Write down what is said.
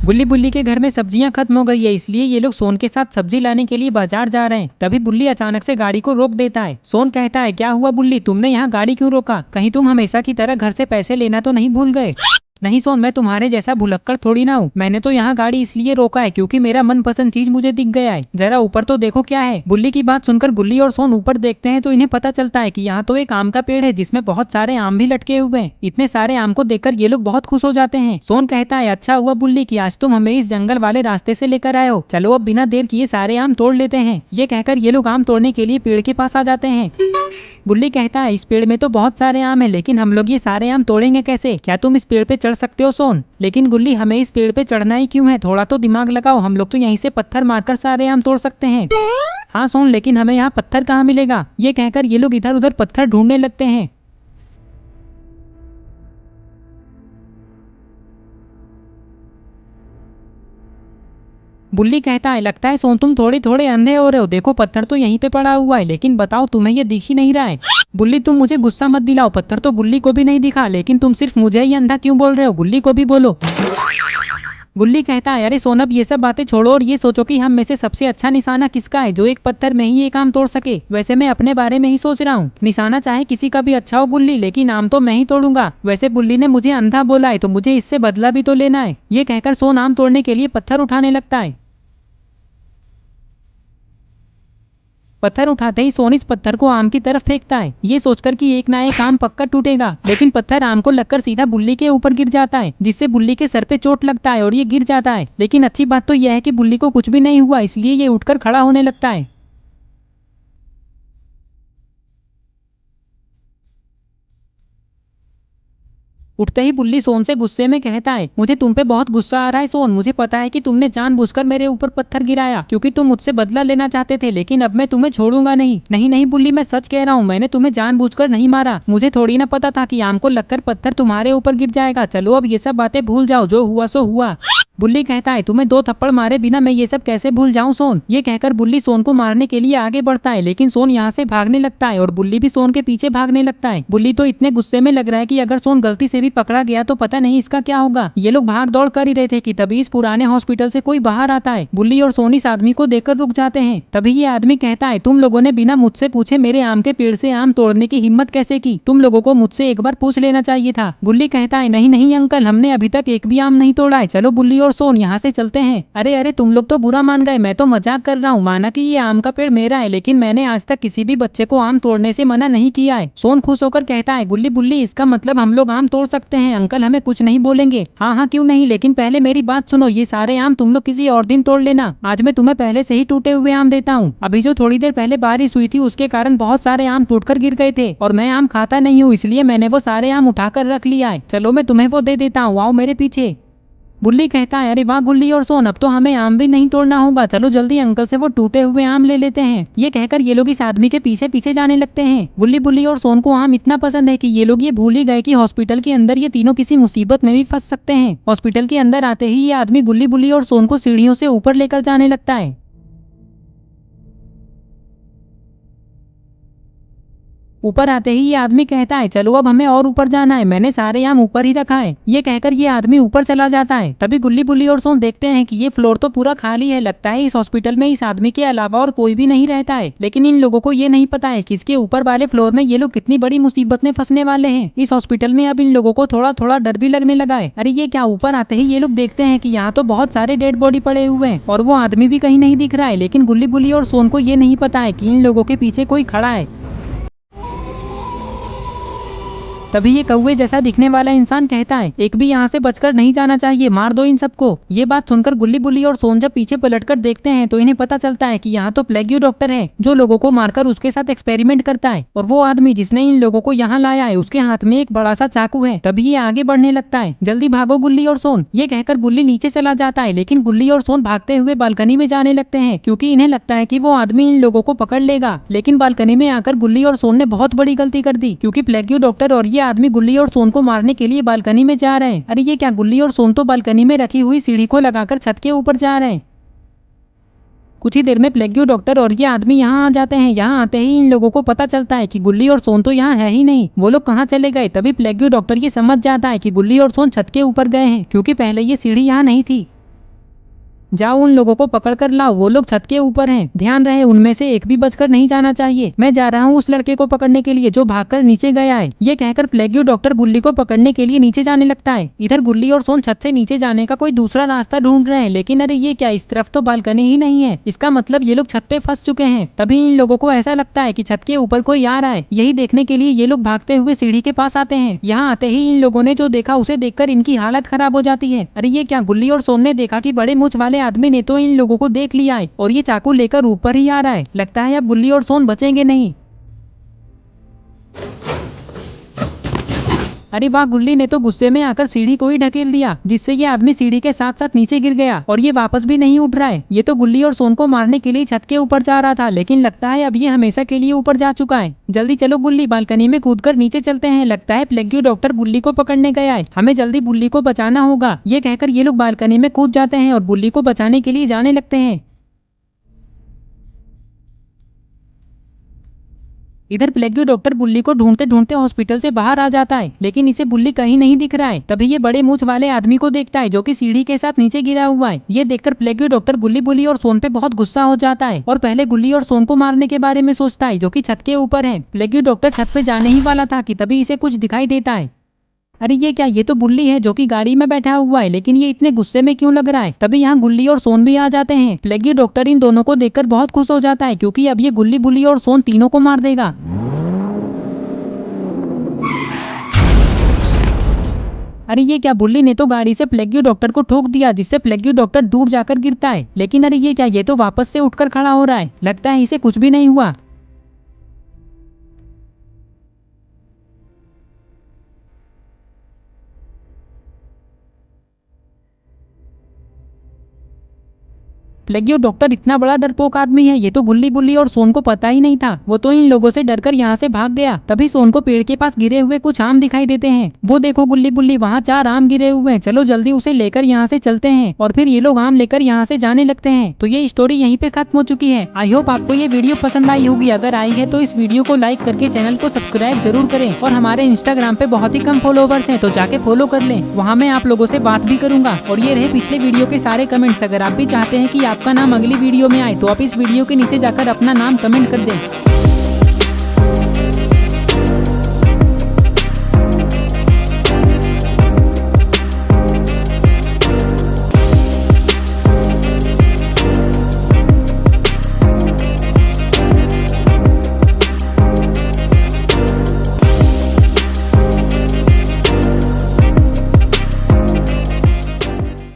बुल्ली बुल्ली के घर में सब्जियां खत्म हो गई है, इसलिए ये लोग सोन के साथ सब्जी लाने के लिए बाजार जा रहे हैं। तभी बुल्ली अचानक से गाड़ी को रोक देता है। सोन कहता है, क्या हुआ बुल्ली, तुमने यहाँ गाड़ी क्यों रोका? कहीं तुम हमेशा की तरह घर से पैसे लेना तो नहीं भूल गए? नहीं सोन, मैं तुम्हारे जैसा भुलक्कड़ थोड़ी ना हूँ। मैंने तो यहाँ गाड़ी इसलिए रोका है क्योंकि मेरा मनपसंद चीज मुझे दिख गया है। जरा ऊपर तो देखो क्या है। बुल्ली की बात सुनकर बुल्ली और सोन ऊपर देखते हैं तो इन्हें पता चलता है कि यहाँ तो एक आम का पेड़ है जिसमें बहुत सारे आम भी लटके हुए हैं। इतने सारे आम को देखकर ये लोग बहुत खुश हो जाते हैं। सोन कहता है, अच्छा हुआ बुल्ली कि आज तुम हमें इस जंगल वाले रास्ते से लेकर आए हो। चलो अब बिना देर किए सारे आम तोड़ लेते हैं। ये कहकर ये लोग आम तोड़ने के लिए पेड़ के पास आ जाते हैं। बुल्ली कहता है, इस पेड़ में तो बहुत सारे आम हैं, लेकिन हम लोग ये सारे आम तोड़ेंगे कैसे? क्या तुम इस पेड़ पे चढ़ सकते हो सोन? लेकिन गुल्ली, हमें इस पेड़ पे चढ़ना ही क्यों है? थोड़ा तो दिमाग लगाओ, हम लोग तो यहीं से पत्थर मारकर सारे आम तोड़ सकते हैं। हाँ सोन, लेकिन हमें यहाँ पत्थर कहाँ मिलेगा? ये कहकर ये लोग इधर उधर पत्थर ढूंढने लगते हैं। बुल्ली कहता है, लगता है सोन तुम थोड़े थोड़े अंधे हो रहे हो। देखो पत्थर तो यहीं पे पड़ा हुआ है, लेकिन बताओ तुम्हें ये दिख ही नहीं रहा है। बुल्ली, तुम मुझे गुस्सा मत दिलाओ, पत्थर तो बुल्ली को भी नहीं दिखा, लेकिन तुम सिर्फ मुझे ही अंधा क्यों बोल रहे हो? बुल्ली को भी बोलो। बुल्ली कहता है, अरे सोन, अब ये सब बातें छोड़ो और ये सोचो कि हम में से सबसे अच्छा निशाना किसका है जो एक पत्थर में ही एक आम तोड़ सके। वैसे मैं अपने बारे में ही सोच रहा हूँ, निशाना चाहे किसी का भी अच्छा हो बुल्ली, लेकिन आम तो मैं ही तोड़ूंगा। वैसे बुल्ली ने मुझे अंधा बोला है तो मुझे इससे बदला भी तो लेना है। ये कहकर सोन आम तोड़ने के लिए पत्थर उठाने लगता है। पत्थर उठाते ही सोन इस पत्थर को आम की तरफ फेंकता है, ये सोचकर कि एक ना एक आम पक्का टूटेगा। लेकिन पत्थर आम को लगकर सीधा बुल्ली के ऊपर गिर जाता है, जिससे बुल्ली के सर पे चोट लगता है और ये गिर जाता है। लेकिन अच्छी बात तो यह है कि बुल्ली को कुछ भी नहीं हुआ, इसलिए ये उठकर खड़ा होने लगता है। उठते ही बुल्ली सोन से गुस्से में कहता है, मुझे तुम पे बहुत गुस्सा आ रहा है सोन। मुझे पता है कि तुमने जानबूझकर मेरे ऊपर पत्थर गिराया क्योंकि तुम मुझसे बदला लेना चाहते थे, लेकिन अब मैं तुम्हें छोड़ूंगा नहीं। नहीं नहीं बुल्ली, मैं सच कह रहा हूँ, मैंने तुम्हें जानबूझकर नहीं मारा। मुझे थोड़ी ना पता था कि आम को लगकर पत्थर तुम्हारे ऊपर गिर जाएगा। चलो अब ये सब बातें भूल जाओ, जो हुआ सो हुआ। बुल्ली कहता है, तुम्हें 2 थप्पड़ मारे बिना मैं ये सब कैसे भूल जाऊं सोन? ये कहकर बुल्ली सोन को मारने के लिए आगे बढ़ता है, लेकिन सोन यहाँ से भागने लगता है और बुल्ली भी सोन के पीछे भागने लगता है। बुल्ली तो इतने गुस्से में लग रहा है कि अगर सोन गलती से भी पकड़ा गया तो पता नहीं इसका क्या होगा। ये लोग भाग दौड़ कर ही रहे थे कि तभी इस पुराने हॉस्पिटल से कोई बाहर आता है। बुल्ली और सोन इस आदमी को देखकर रुक जाते हैं। तभी ये आदमी कहता है, तुम लोगों ने बिना मुझसे पूछे मेरे आम के पेड़ से आम तोड़ने की हिम्मत कैसे की? तुम लोगों को मुझसे एक बार पूछ लेना चाहिए था। बुल्ली कहता है, नहीं नहीं अंकल, हमने अभी तक एक भी आम नहीं तोड़ा है। चलो बुल्ली और सोन यहाँ से चलते हैं। अरे अरे, तुम लोग तो बुरा मान गए, मैं तो मजाक कर रहा हूँ। माना कि ये आम का पेड़ मेरा है, लेकिन मैंने आज तक किसी भी बच्चे को आम तोड़ने से मना नहीं किया है। सोन खुश होकर कहता है, बुल्ली बुल्ली, इसका मतलब हम लोग आम तोड़ सकते हैं। अंकल हमें कुछ नहीं बोलेंगे। हाँ हाँ क्यों नहीं, लेकिन पहले मेरी बात सुनो। ये सारे आम तुम लोग किसी और दिन तोड़ लेना, आज मैं तुम्हें पहले से ही टूटे हुए आम देता हूँ। अभी जो थोड़ी देर पहले बारिश हुई थी उसके कारण बहुत सारे आम टूटकर गिर गए थे और मैं आम खाता नहीं हूँ, इसलिए मैंने वो सारे आम उठाकर रख लिया है। चलो मैं तुम्हें वो दे देता हूँ, आओ मेरे पीछे। बुल्ली कहता है, अरे वाह गुल्ली और सोन, अब तो हमें आम भी नहीं तोड़ना होगा। चलो जल्दी अंकल से वो टूटे हुए आम ले लेते हैं। ये कहकर ये लोग इस आदमी के पीछे पीछे जाने लगते हैं। बुल्ली बुल्ली और सोन को आम इतना पसंद है कि ये लोग ये भूल ही गए कि हॉस्पिटल के अंदर ये तीनों किसी मुसीबत में भी फंस सकते हैं। हॉस्पिटल के अंदर आते ही ये आदमी गुल्ली बुल्ली और सोन को सीढ़ियों से ऊपर लेकर जाने लगता है। ऊपर आते ही ये आदमी कहता है, चलो अब हमें और ऊपर जाना है, मैंने सारे आम ऊपर ही रखा है। ये कहकर ये आदमी ऊपर चला जाता है। तभी गुल्ली बुल्ली और सोन देखते हैं कि ये फ्लोर तो पूरा खाली है। लगता है इस हॉस्पिटल में इस आदमी के अलावा और कोई भी नहीं रहता है। लेकिन इन लोगों को ये नहीं पता है कि इसके ऊपर वाले फ्लोर में ये लोग कितनी बड़ी मुसीबत में फंसने वाले हैं। इस हॉस्पिटल में अब इन लोगों को थोड़ा थोड़ा डर भी लगने लगा है। अरे ये क्या, ऊपर आते ही ये लोग देखते हैं कि यहाँ तो बहुत सारे डेड बॉडी पड़े हुए हैं और वो आदमी भी कहीं नहीं दिख रहा है। लेकिन गुल्ली बुल्ली और सोन को ये नहीं पता है कि इन लोगों के पीछे कोई खड़ा है। तभी ये कौवे जैसा दिखने वाला इंसान कहता है, एक भी यहाँ से बचकर नहीं जाना चाहिए, मार दो इन सबको। ये बात सुनकर गुल्ली बुल्ली और सोन जब पीछे पलटकर देखते हैं तो इन्हें पता चलता है कि यहाँ तो प्लेग्यू डॉक्टर है जो लोगों को मारकर उसके साथ एक्सपेरिमेंट करता है। और वो आदमी जिसने इन लोगों को यहाँ लाया है उसके हाथ में एक बड़ा सा चाकू है। तभी ये आगे बढ़ने लगता है, जल्दी भागो गुल्ली और सोन। ये कहकर गुल्ली नीचे चला जाता है, लेकिन गुल्ली और सोन भागते हुए बालकनी में जाने लगते हैं क्योंकि इन्हें लगता है कि वो आदमी इन लोगों को पकड़ लेगा। लेकिन बालकनी में आकर गुल्ली और सोन ने बहुत बड़ी गलती कर दी क्योंकि प्लेग्यू डॉक्टर और ये आदमी गुल्ली और सोन को मारने के लिए बालकनी में जा रहे हैं। अरे ये क्या, गुल्ली और सोन तो बालकनी में रखी हुई सीढ़ी को लगाकर छत के ऊपर जा रहे हैं। कुछ ही देर में प्लेग्यू डॉक्टर और ये आदमी यहाँ आ जाते हैं। यहाँ आते ही इन लोगों को पता चलता है कि गुल्ली और सोन तो यहाँ है ही नहीं, वो लोग कहाँ चले गए। तभी प्लेग्यू डॉक्टर ये समझ जाता है कि गुल्ली और सोन छत के ऊपर गए हैं क्योंकि पहले ये सीढ़ी यहाँ नहीं थी। जाओ उन लोगों को पकड़ कर लाओ, वो लोग छत के ऊपर हैं। ध्यान रहे उनमें से एक भी बचकर नहीं जाना चाहिए। मैं जा रहा हूँ उस लड़के को पकड़ने के लिए जो भागकर नीचे गया है। ये कहकर प्लेग्यू डॉक्टर गुल्ली को पकड़ने के लिए नीचे जाने लगता है। इधर गुल्ली और सोन छत से नीचे जाने का कोई दूसरा रास्ता ढूंढ रहे हैं, लेकिन अरे ये क्या, इस तरफ तो बालकनी ही नहीं है। इसका मतलब ये लोग छत पे फंस चुके हैं। तभी इन लोगों को ऐसा लगता है कि छत के ऊपर कोई आ रहा है। यही देखने के लिए ये लोग भागते हुए सीढ़ी के पास आते हैं। यहाँ आते ही इन लोगों ने जो देखा उसे देखकर इनकी हालत खराब हो जाती है। अरे ये क्या, गुल्ली और सोन ने देखा कि बड़े मूंछ वाले आदमी ने तो इन लोगों को देख लिया है और ये चाकू लेकर ऊपर ही आ रहा है। लगता है अब गुल्ली और सोन बचेंगे नहीं। अरे वाह, गुल्ली ने तो गुस्से में आकर सीढ़ी को ही ढकेल दिया, जिससे ये आदमी सीढ़ी के साथ साथ नीचे गिर गया और ये वापस भी नहीं उठ रहा है। ये तो गुल्ली और सोन को मारने के लिए छत के ऊपर जा रहा था, लेकिन लगता है अब ये हमेशा के लिए ऊपर जा चुका है। जल्दी चलो गुल्ली, बालकनी में कूदकर नीचे चलते हैं। लगता है प्लेग्यू डॉक्टर बुल्ली को पकड़ने गया है, हमें जल्दी बुल्ली को बचाना होगा। ये कहकर ये लोग बालकनी में कूद जाते हैं और बुल्ली को बचाने के लिए जाने लगते हैं। इधर प्लेग्यू डॉक्टर बुल्ली को ढूंढते ढूंढते हॉस्पिटल से बाहर आ जाता है, लेकिन इसे बुल्ली कहीं नहीं दिख रहा है। तभी ये बड़े मूंछ वाले आदमी को देखता है जो कि सीढ़ी के साथ नीचे गिरा हुआ है। ये देखकर प्लेग्यू डॉक्टर गुल्ली, बुल्ली और सोन पे बहुत गुस्सा हो जाता है और पहले गुल्ली और सोन को मारने के बारे में सोचता है जो कि छत के ऊपर है। प्लेग्यू डॉक्टर छत पे जाने ही वाला था कि तभी इसे कुछ दिखाई देता है। अरे ये क्या, ये तो बुल्ली है जो कि गाड़ी में बैठा हुआ है, लेकिन ये इतने गुस्से में क्यों लग रहा है। तभी यहाँ गुल्ली और सोन भी आ जाते हैं। प्लेग्यू डॉक्टर इन दोनों को देखकर बहुत खुश हो जाता है क्योंकि अब ये गुल्ली, बुल्ली और सोन तीनों को मार देगा। अरे ये क्या, बुल्ली ने तो गाड़ी से प्लेग्यू डॉक्टर को ठोक दिया, जिससे प्लेग्यू डॉक्टर दूर जाकर गिरता है। लेकिन अरे ये क्या, ये तो वापस से उठकर खड़ा हो रहा है। लगता है इसे कुछ भी नहीं हुआ। प्लेग्यू डॉक्टर इतना बड़ा डरपोक आदमी है, ये तो गुल्ली, बुल्ली और सोन को पता ही नहीं था। वो तो इन लोगों से डरकर यहाँ से भाग गया। तभी सोन को पेड़ के पास गिरे हुए कुछ आम दिखाई देते हैं। वो देखो गुल्ली, बुल्ली, वहाँ 4 आम गिरे हुए हैं। चलो जल्दी उसे लेकर यहाँ से चलते हैं। और फिर ये लोग आम लेकर यहाँ से जाने लगते हैं। तो ये स्टोरी यहीं पे खत्म हो चुकी है। आई होप आपको ये वीडियो पसंद आई होगी। अगर आई है तो इस वीडियो को लाइक करके चैनल को सब्सक्राइब जरूर करें। और हमारे इंस्टाग्राम पे बहुत ही कम फॉलोवर्स हैं, तो जाके फॉलो कर लें। वहाँ मैं आप लोगों से बात भी करूंगा। और ये रहे पिछले वीडियो के सारे कमेंट्स। अगर आप भी चाहते हैं कि आपका नाम अगली वीडियो में आए तो आप इस वीडियो के नीचे जाकर अपना नाम कमेंट कर दें।